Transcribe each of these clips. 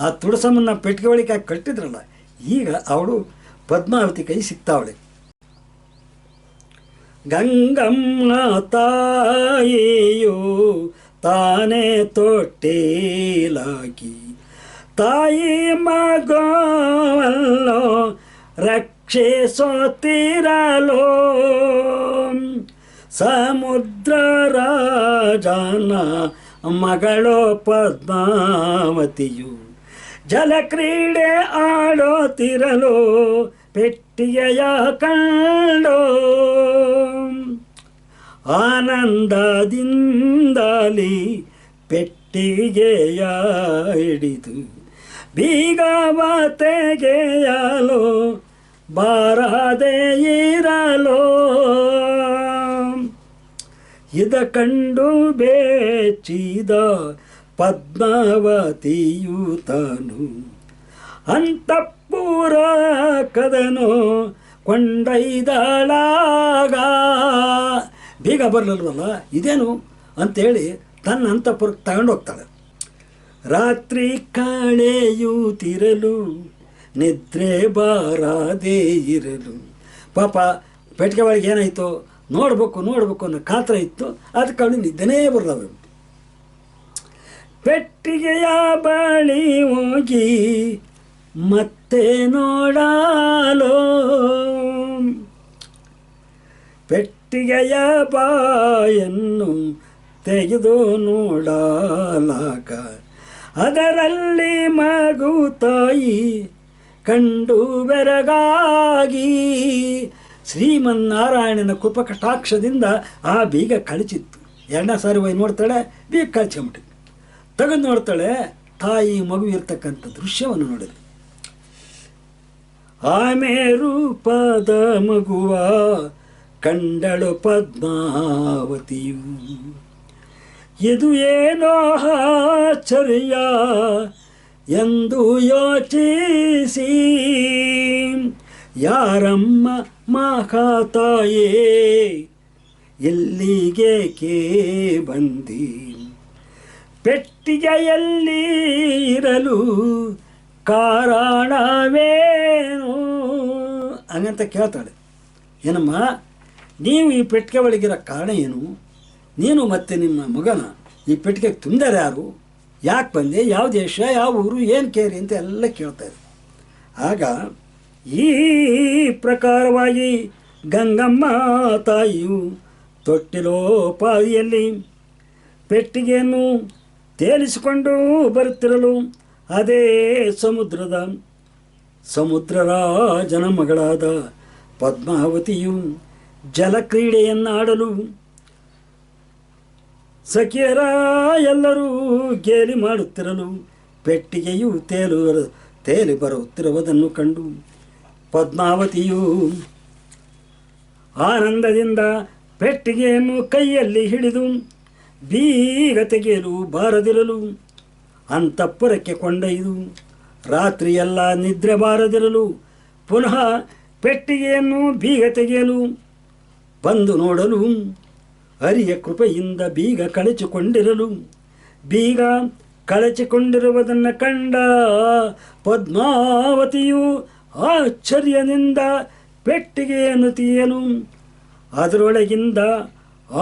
ಆ ತುಳಸಮ್ಮನ ಪೆಟ್ಟಿಗೆ ಒಳಗೆ ಹಾಕಿ ಕಟ್ಟಿದ್ರಲ್ಲ, ಈಗ ಅವಳು ಪದ್ಮಾವತಿ ಕೈ ಸಿಗ್ತಾವಳೆ. ಗಂಗಮ್ಮ ತಾಯಿಯು ತಾನೇ ತೊಟ್ಟಿಲಾಗಿ ತಾಯಿ ಮಗವಲ್ಲೋ ರಕ್ಷಿಸುತ್ತಿರಲು ಸಮುದ್ರ ರಾಜನ ಮಗಳು ಪದ್ಮಾವತಿಯು ಜಲಕ್ರೀಡೆ ಆಡುತ್ತಿರಲು ಪೆಟ್ಟಿಗೆಯ ಕಂಡು ಆನಂದದಿಂದಲಿ ಪೆಟ್ಟಿಗೆಯ ಹಿಡಿದು ಬೀಗವ ತೆಗೆಯಲು ಬಾರದೆ ಇರಲು ಇದ ಕಂಡು ಬೇಚಿದ ಪದ್ಮಾವತಿಯು ತಾನು ಅಂತಃಪುರ ಕದನು ಕೊಂಡೊಯ್ದಳಾಗ. ಬೀಗ ಬರಲಿಲ್ವಲ್ಲ, ಇದೇನು ಅಂತೇಳಿ ತನ್ನ ಅಂತಃಪುರಕ್ಕೆ ತಗೊಂಡೋಗ್ತಾಳೆ. ರಾತ್ರಿ ಕಳೆಯುತ್ತಿರಲು ನಿದ್ರೆ ಬಾರದೇ ಇರಲು. ಪಾಪ ಪೆಟ್ಟಿಗೆ ಒಳಗೆ ಏನಾಯಿತು ನೋಡ್ಬೇಕು ಅನ್ನೋ ಕಾತರ ಇತ್ತು, ಅದಕ್ಕೆ ಅವಳು ನಿದ್ದೆನೇ ಬರಲವರು. ಪೆಟ್ಟಿಗೆಯ ಬಳಿ ಹೋಗಿ ಮತ್ತೆ ನೋಡಲು ಪೆಟ್ಟಿಗೆಯ ಬಾಯನ್ನು ತೆಗೆದು ನೋಡಲಾಗ ಅದರಲ್ಲಿ ಮಗು ತಾಯಿ ಕಂಡು ಬೆರಗಾಗಿ ಶ್ರೀಮನ್ನಾರಾಯಣನ ಕೃಪಕಟಾಕ್ಷದಿಂದ ಆ ಬೀಗ ಕಳಚಿತ್ತು. ಎರಡನೇ ಸಾರಿ ಹೋಗಿ ನೋಡ್ತಾಳೆ, ಬೀಗ ಕಳಚಿಬಿಟ್ಟಿತ್ತು. ತೆಗೆದು ನೋಡ್ತಾಳೆ, ತಾಯಿ ಮಗು ಇರ್ತಕ್ಕಂಥ ದೃಶ್ಯವನ್ನು ನೋಡಿದ್ರು. ಆಮೆ ರೂಪದ ಮಗುವ ಕಂಡಳು ಪದ್ಮಾವತಿಯು. ಇದು ಏನೋ ಆಶ್ಚರ್ಯ ಎಂದು ಯೋಚಿಸಿ ಯಾರಮ್ಮ ಮಹಾತಾಯೇ ಎಲ್ಲಿಗೇಕೆ ಬಂದಿ, ಪೆಟ್ಟಿಗೆಯಲ್ಲಿ ಇರಲು ಕಾರಣವೇನು ಹಂಗಂತ ಕೇಳ್ತಾಳೆ. ಏನಮ್ಮ, ನೀವು ಈ ಪೆಟ್ಟಿಗೆ ಒಳಗಿರೋ ಕಾರಣ ಏನು? ನೀನು ಮತ್ತು ನಿಮ್ಮ ಮಗನ ಈ ಪೆಟ್ಟಿಗೆಗೆ ತುಂಬಿದಾರೆ ಯಾರು? ಯಾಕೆ ಬಂದೆ? ಯಾವ ದೇಶ, ಯಾವ ಊರು, ಏನು ಕೇರಿ ಅಂತ ಎಲ್ಲ ಕೇಳ್ತಾರೆ. ಆಗ ಈ ಪ್ರಕಾರವಾಗಿ ಗಂಗಮ್ಮ ತಾಯಿಯು ತೊಟ್ಟಿಲೋಪಾದಿಯಲ್ಲಿ ಪೆಟ್ಟಿಗೆಯನ್ನು ತೇಲಿಸಿಕೊಂಡು ಬರುತ್ತಿರಲು ಅದೇ ಸಮುದ್ರರಾಜನ ಮಗಳಾದ ಪದ್ಮಾವತಿಯು ಜಲಕ್ರೀಡೆಯನ್ನಾಡಲು ಸಖಿಯರ ಎಲ್ಲರೂ ಗೇಲಿ ಮಾಡುತ್ತಿರಲು ಪೆಟ್ಟಿಗೆಯು ತೇಲಿ ಬರುತ್ತಿರುವುದನ್ನು ಕಂಡು ಪದ್ಮಾವತಿಯು ಆನಂದದಿಂದ ಪೆಟ್ಟಿಗೆಯನ್ನು ಕೈಯಲ್ಲಿ ಹಿಡಿದು ಬೀಗ ತೆಗೆಯಲು ಬಾರದಿರಲು ಅಂತಃಪುರಕ್ಕೆ ಕೊಂಡೊಯ್ದು ರಾತ್ರಿಯೆಲ್ಲ ನಿದ್ರೆ ಬಾರದಿರಲು ಪುನಃ ಪೆಟ್ಟಿಗೆಯನ್ನು ಬೀಗ ತೆಗೆಯಲು ಬಂದು ನೋಡಲು ಹರಿಯ ಕೃಪೆಯಿಂದ ಬೀಗ ಕಳಚಿಕೊಂಡಿರುವುದನ್ನು ಕಂಡ ಪದ್ಮಾವತಿಯು ಆಶ್ಚರ್ಯದಿಂದ ಪೆಟ್ಟಿಗೆಯನ್ನು ತೀಯಲು ಅದರೊಳಗಿಂದ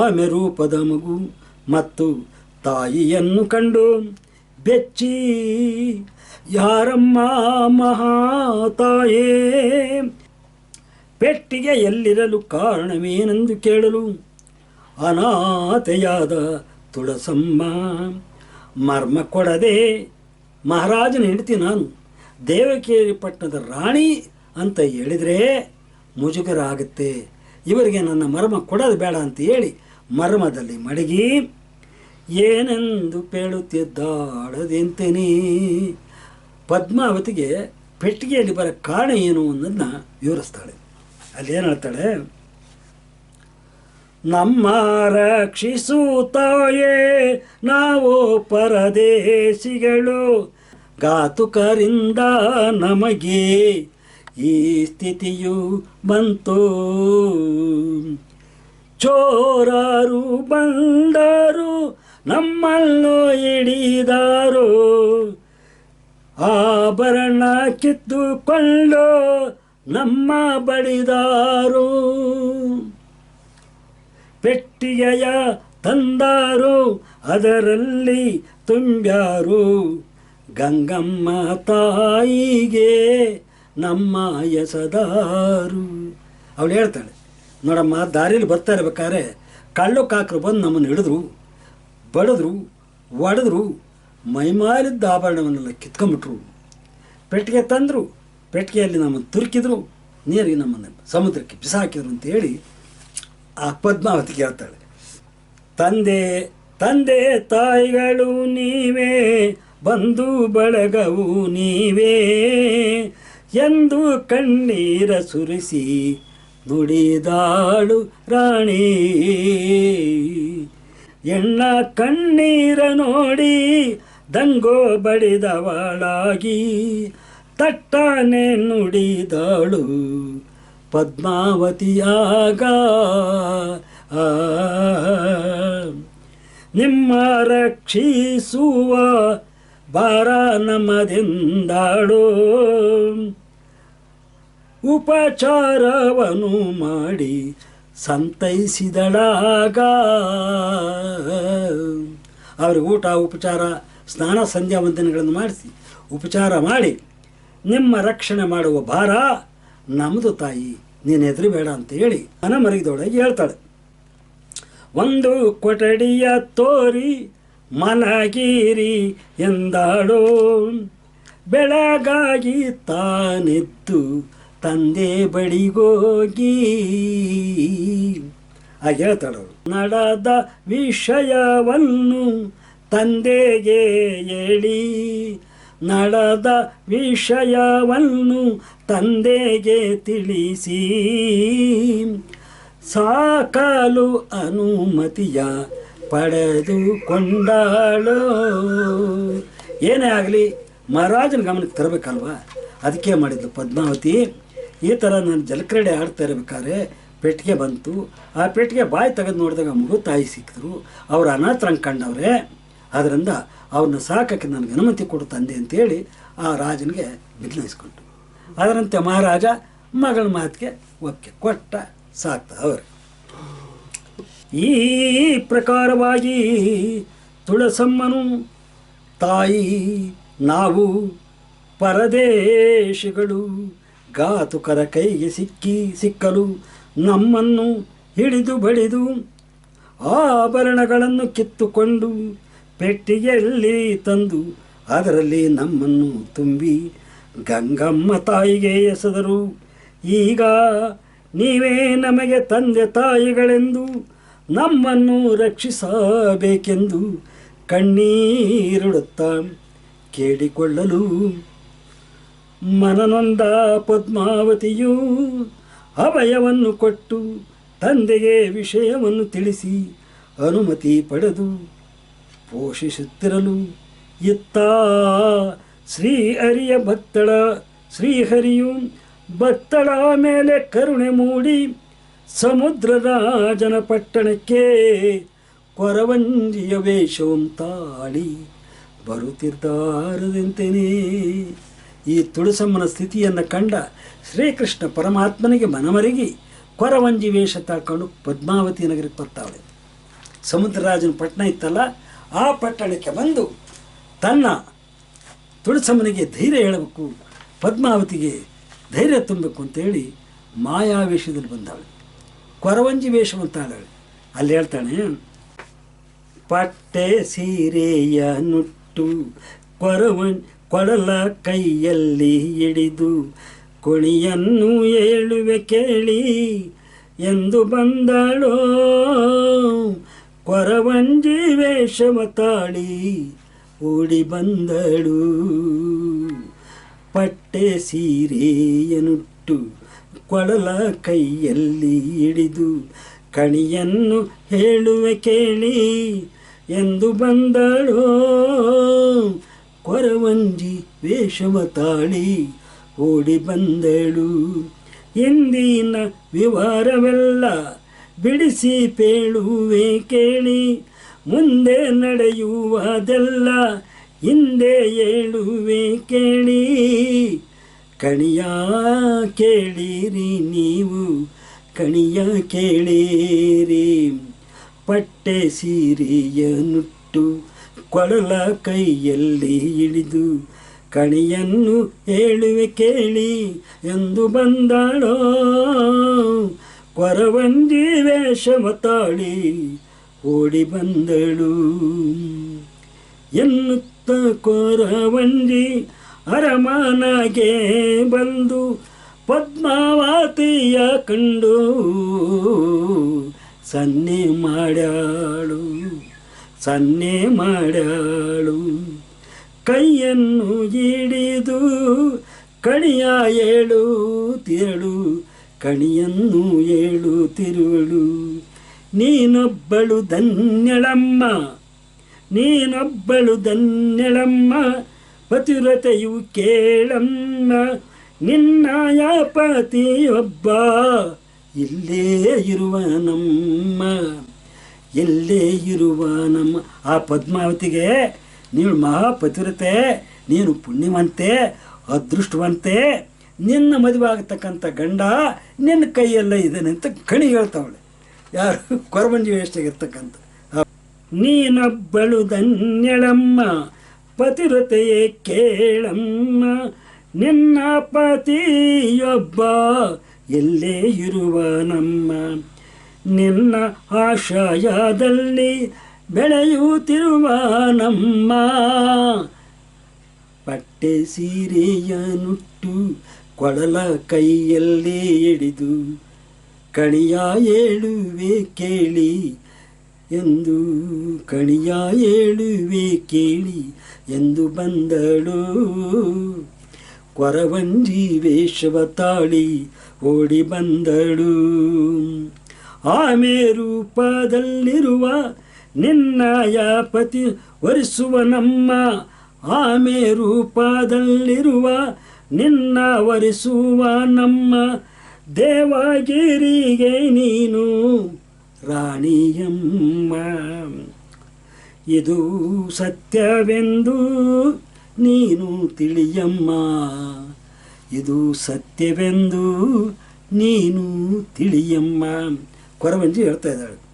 ಆಮೆ ರೂಪದ ಮಗು ಮತ್ತು ತಾಯಿಯನ್ನು ಕಂಡು ಬೆಚ್ಚಿ ಯಾರಮ್ಮ ಮಹಾತಾಯೇ ಪೆಟ್ಟಿಗೆಯಲ್ಲಿರಲು ಕಾರಣವೇನೆಂದು ಕೇಳಲು ಅನಾಥೆಯಾದ ತುಳಸಮ್ಮ ಮರ್ಮ ಕೊಡದೆ ಮಹಾರಾಜನ ಹೆಂಡತಿ ನಾನು ದೇವಕೇರಿ ಪಟ್ಟಣದ ರಾಣಿ ಅಂತ ಹೇಳಿದರೆ ಮುಜುಗರ ಆಗುತ್ತೆ, ಇವರಿಗೆ ನನ್ನ ಮರ್ಮ ಕೊಡೋದು ಬೇಡ ಅಂತ ಹೇಳಿ ಮರ್ಮದಲ್ಲಿ ಮಡಗಿ ಏನೆಂದು ಪೇಳುತ್ತಿದ್ದಾಳದೆಂತೇನೆ. ಪದ್ಮಾವತಿಗೆ ಪೆಟ್ಟಿಗೆಯಲ್ಲಿ ಬರೋ ಕಾರಣ ಏನು ಅನ್ನೋದನ್ನ ವಿವರಿಸ್ತಾಳೆ. ಅಲ್ಲಿ ಏನು ಹೇಳ್ತಾಳೆ, ನಮ್ಮ ರಕ್ಷಿಸುತ್ತಾಯೇ ನಾವು ಪರದೇಶಿಗಳು, ಘಾತುಕರಿಂದ ನಮಗೆ ಈ ಸ್ಥಿತಿಯು ಬಂತು. ಚೋರರು ಬಂದರು ನಮ್ಮನ್ನು ಹಿಡಿದಾರು, ಆಭರಣ ಕಿತ್ತುಕೊಳ್ಳೋ ನಮ್ಮ ಬಡಿದಾರು, ಪೆಟ್ಟಿಗೆಯ ತಂದಾರು ಅದರಲ್ಲಿ ತುಂಬ್ಯಾರು, ಗಂಗಮ್ಮ ತಾಯಿಗೆ ನಮ್ಮ ಎಸದಾರು. ಅವಳು ಹೇಳ್ತಾಳೆ, ನೋಡಮ್ಮ, ದಾರಿಲಿ ಬರ್ತಾ ಇರ್ಬೇಕಾದ್ರೆ ಕಳ್ಳು ಕಾಕರು ಬಂದು ನಮ್ಮನ್ನು ಹಿಡಿದ್ರು, ಬಡಿದ್ರು, ಒಡೆದ್ರು, ಮೈಮಾರಿದ್ದ ಆಭರಣವನ್ನೆಲ್ಲ ಕಿತ್ಕೊಂಡ್ಬಿಟ್ರು, ಪೆಟ್ಟಿಗೆ ತಂದರು, ಪೆಟ್ಟಿಗೆಯಲ್ಲಿ ನಮ್ಮನ್ನು ತುರುಕಿದ್ರು, ನೀರಿಗೆ ನಮ್ಮನ್ನು ಸಮುದ್ರಕ್ಕೆ ಬಿಸಾಕಿದ್ರು ಅಂತೇಳಿ ಆ ಪದ್ಮಾವತಿಗೆ ಹೇಳ್ತಾಳೆ. ತಂದೆ ತಂದೆ ತಾಯಿಗಳು ನೀವೇ, ಬಂಧು ಬಳಗವು ನೀವೇ ಎಂದು ಕಣ್ಣೀರ ಸುರಿಸಿ ನುಡಿದಾಳು ರಾಣಿ. ಎಣ್ಣ ಕಣ್ಣೀರ ನೋಡಿ ದಂಗೋ ಬಡಿದವಳಾಗಿ ತಟ್ಟನೆ ನುಡಿದಾಳು ಪದ್ಮಾವತಿಯಾಗ. ನಿಮ್ಮ ರಕ್ಷಿಸುವ ಭಾರ ನಮ್ಮದೆಂದಾಳು, ಉಪಚಾರವನ್ನು ಮಾಡಿ ಸಂತೈಸಿದಳಾಗ. ಅವ್ರಿಗೆ ಊಟ ಉಪಚಾರ ಸ್ನಾನ ಸಂಧ್ಯಾ ವಂದನೆಗಳನ್ನು ಮಾಡಿಸಿ ಉಪಚಾರ ಮಾಡಿ, ನಿಮ್ಮ ರಕ್ಷಣೆ ಮಾಡುವ ಭಾರ ನಮ್ಮದು ತಾಯಿ, ನೀನು ಹೆದರಬೇಡ ಅಂತ ಹೇಳಿ ಮನ ಮರಗಿದೊಳಗೆ ಹೇಳ್ತಾಳೆ. ಒಂದು ಕೊಠಡಿಯ ತೋರಿ ಮಲಗಿರಿ ಎಂದಾಳು, ಬೆಳಗಾಗಿ ತಾನೆದ್ದು ತಂದೆ ಬಳಿಗೋಗಿ. ಹಾಗೆ ಹೇಳ್ತಾಳವಳು. ನಡೆದ ವಿಷಯವನ್ನು ತಂದೆಗೆ ಹೇಳಿ, ನಡೆದ ವಿಷಯವನ್ನು ತಂದೆಗೆ ತಿಳಿಸಿ, ಸಾಕಲು ಅನುಮತಿಯ ಪಡೆದುಕೊಂಡಾಳು. ಏನೇ ಆಗಲಿ ಮಹಾರಾಜನ ಗಮನಕ್ಕೆ ತರಬೇಕಲ್ವ, ಅದಕ್ಕೆ ಮಾಡಿದ್ಲು ಪದ್ಮಾವತಿ. ಈ ಥರ ನಾನು ಜಲಕ್ರೀಡೆ ಆಡ್ತಾ ಇರಬೇಕಾದ್ರೆ ಪೆಟ್ಟಿಗೆ ಬಂತು, ಆ ಪೆಟ್ಟಿಗೆ ಬಾಯಿ ತೆಗೆದು ನೋಡಿದಾಗ ಮಗು ತಾಯಿ ಸಿಕ್ಕಿದ್ರು, ಅವ್ರು ಅನಾಥರಂಗೆ ಕಂಡವ್ರೆ, ಅದರಿಂದ ಅವ್ರನ್ನ ಸಾಕಕ್ಕೆ ನನಗೆ ಅನುಮತಿ ಕೊಡು ತಂದೆ ಅಂತೇಳಿ ಆ ರಾಜನಿಗೆ ವಿಘ್ನಿಸ್ಕೊಂಡ್ರು. ಅದರಂತೆ ಮಹಾರಾಜ ಮಗಳ ಮಾತಿಗೆ ಒಪ್ಪಿಗೆ ಕೊಟ್ಟ, ಸಾಕ್ತ ಅವರು. ಈ ಪ್ರಕಾರವಾಗಿ ತುಳಸಮ್ಮನು ತಾಯಿ ನಾವು ಪರದೇಶಿಗಳು ಘಾತುಕರ ಕೈಗೆ ಸಿಕ್ಕಲು ನಮ್ಮನ್ನು ಹಿಡಿದು ಬಡಿದು ಆಭರಣಗಳನ್ನು ಕಿತ್ತುಕೊಂಡು ಪೆಟ್ಟಿಗೆಯಲ್ಲಿ ತಂದು ಅದರಲ್ಲಿ ನಮ್ಮನ್ನು ತುಂಬಿ ಗಂಗಮ್ಮ ತಾಯಿಗೆ ಎಸೆದರು. ಈಗ ನೀವೇ ನಮಗೆ ತಂದೆ ತಾಯಿಗಳೆಂದು ನಮ್ಮನ್ನು ರಕ್ಷಿಸಬೇಕೆಂದು ಕಣ್ಣೀರಿಡುತ್ತಾ ಕೇಳಿಕೊಳ್ಳಲು ಮನನೊಂದ ಪದ್ಮಾವತಿಯು ಅಭಯವನ್ನು ಕೊಟ್ಟು ತಂದೆಗೆ ವಿಷಯವನ್ನು ತಿಳಿಸಿ ಅನುಮತಿ ಪಡೆದು ಪೋಷಿಸುತ್ತಿರಲು, ಇತ್ತ ಶ್ರೀಹರಿಯು ಭಕ್ತಳ ಮೇಲೆ ಕರುಣೆ ಮೂಡಿ ಸಮುದ್ರರಾಜನ ಪಟ್ಟಣಕ್ಕೆ ಕೊರವಂಜಿಯ ವೇಷವಂ ತಾಳಿ ಬರುತ್ತಿದ್ದಾರದಂತೆಯೇ. ಈ ತುಳಸಮ್ಮನ ಸ್ಥಿತಿಯನ್ನು ಕಂಡ ಶ್ರೀಕೃಷ್ಣ ಪರಮಾತ್ಮನಿಗೆ ಮನಮರಗಿ ಕೊರವಂಜಿ ವೇಷ ತಾಳ್ಕೊಂಡು ಪದ್ಮಾವತಿ ನಗರಕ್ಕೆ ಬರ್ತಾವಳೆ. ಸಮುದ್ರರಾಜನ ಪಟ್ಟಣ ಇತ್ತಲ್ಲ, ಆ ಪಟ್ಟಣಕ್ಕೆ ಬಂದು ತನ್ನ ತುಳಸಮ್ಮನಿಗೆ ಧೈರ್ಯ ಹೇಳಬೇಕು, ಪದ್ಮಾವತಿಗೆ ಧೈರ್ಯ ತುಂಬಬೇಕು ಅಂತೇಳಿ ಮಾಯಾವೇಷದಲ್ಲಿ ಬಂದಾಳೆ. ಕೊರವಂಜಿ ವೇಷವಂತಾಳೆ. ಅಲ್ಲಿ ಹೇಳ್ತಾನೆ, ಪಟ್ಟೆ ಸೀರೆಯ ನುಟ್ಟು ಕೊಡಲ ಕೈಯಲ್ಲಿ ಹಿಡಿದು ಕುಣಿಯನ್ನು ಹೇಳುವೆ ಕೇಳಿ ಎಂದು ಬಂದಳೋ, ಕೊರವಂಜಿ ವೇಷವ ತಾಳಿ ಓಡಿ ಬಂದಳು. ಪಟ್ಟೆ ಸೀರೆಯ ನುಟ್ಟು ಕೊಡಲ ಕೈಯಲ್ಲಿ ಹಿಡಿದು ಕಣಿಯನ್ನು ಹೇಳುವೆ ಕೇಳಿ ಎಂದು ಬಂದಳೋ, ಕೊರವಂಜಿ ವೇಷವ ತಾಳಿ ಓಡಿ ಬಂದಳು. ಇಂದಿನ ವಿವರವೆಲ್ಲ ಬಿಡಿಸಿ ಪೇಳುವೆ ಕೇಳಿ, ಮುಂದೆ ನಡೆಯುವುದೆಲ್ಲ ಹಿಂದೆ ಹೇಳುವೆ ಕೇಳಿ ಕಣಿಯ ಕೇಳಿರಿ ನೀವು ಕಣಿಯ ಕೇಳಿರಿ. ಪಟ್ಟೆ ಸೀರೆಯ ನುಟ್ಟು ಕೊಳಲ ಕೈಯಲ್ಲಿ ಹಿಡಿದು ಕಣಿಯನ್ನು ಹೇಳುವೆ ಕೇಳಿ ಎಂದು ಬಂದಾಳೋ. ಕೊರವಂಜಿ ವೇಷವ ತಾಳಿ ಓಡಿ ಬಂದಳು. ಎನ್ನುತ್ತ ಕೊರವಂಜಿ ಅರಮನೆಗೆ ಬಂದು ಪದ್ಮಾವತಿಯ ಕಂಡು ಸನ್ನೆ ಮಾಡ್ಯಾಳು ಸನ್ನೆ ಮಾಡ್ಯಾಳು. ಕೈಯನ್ನು ಹಿಡಿದು ಕಣಿಯ ಏಳುತ್ತಿರಳು ಕಣಿಯನ್ನು ಏಳುತ್ತಿರುವಳು. ನೀನೊಬ್ಬಳು ಧನ್ಯಳಮ್ಮ ನೀನೊಬ್ಬಳು ಧನ್ಯಳಮ್ಮ ಪತಿವ್ರತೆಯು ಕೇಳಮ್ಮ. ನಿನ್ನಯ ಪತಿಯೊಬ್ಬ ಇಲ್ಲೇ ಇರುವ ನಮ್ಮ ಎಲ್ಲೇ ಇರುವ ನಮ್ಮ. ಆ ಪದ್ಮಾವತಿಗೆ ನೀನು ಮಹಾಪತಿವ್ರತೆ, ನೀನು ಪುಣ್ಯವಂತೆ, ಅದೃಷ್ಟವಂತೆ, ನಿನ್ನ ಮದುವೆ ಆಗತಕ್ಕಂಥ ಗಂಡ ನಿನ್ನ ಕೈಯೆಲ್ಲ ಇದ್ದಾನೆ ಅಂತ ಕಣಿ ಹೇಳ್ತಾವಳೆ. ಯಾರು? ಕೊರವಂಜಿ ವೇಷದಾಗಿರ್ತಕ್ಕಂಥ. ನೀನೊಬ್ಬಳು ಧನ್ಯಳಮ್ಮ ಪತಿವ್ರತೆಯೇ ಕೇಳಮ್ಮ. ನಿನ್ನ ಪತಿಯೊಬ್ಬ ಎಲ್ಲೇ ಇರುವ ನಮ್ಮ. ನಿನ್ನ ಆಶಯದಲ್ಲಿ ಬೆಳೆಯುತ್ತಿರುವ ನಮ್ಮ. ಪಟ್ಟೆ ಸೀರೆಯ ನುಟ್ಟು ಕೊಳಲ ಕೈಯಲ್ಲಿ ಹಿಡಿದು ಕಣಿಯ ಹೇಳುವೆ ಕೇಳಿ ಎಂದು ಕಣಿಯ ಹೇಳುವೆ ಕೇಳಿ ಎಂದು ಬಂದಳು. ಕೊರವಂಜಿ ವೇಷವ ತಾಳಿ ಓಡಿ ಬಂದಳು. ಆಮೆ ರೂಪದಲ್ಲಿರುವ ನಿನ್ನಯ ಪತಿ ವರಿಸುವ ನಮ್ಮ. ಆಮೆ ರೂಪದಲ್ಲಿರುವ ನಿನ್ನ ವರಿಸುವ ನಮ್ಮ. ದೇವಗಿರಿಗೆ ನೀನು ರಾಣಿಯಮ್ಮ. ಇದು ಸತ್ಯವೆಂದು ನೀನು ತಿಳಿಯಮ್ಮ. ಇದು ಸತ್ಯವೆಂದು ನೀನು ತಿಳಿಯಮ್ಮ. ಕೊರವಂಜಿ ಹೇಳ್ತಾ ಇದ್ದಾಳೆ.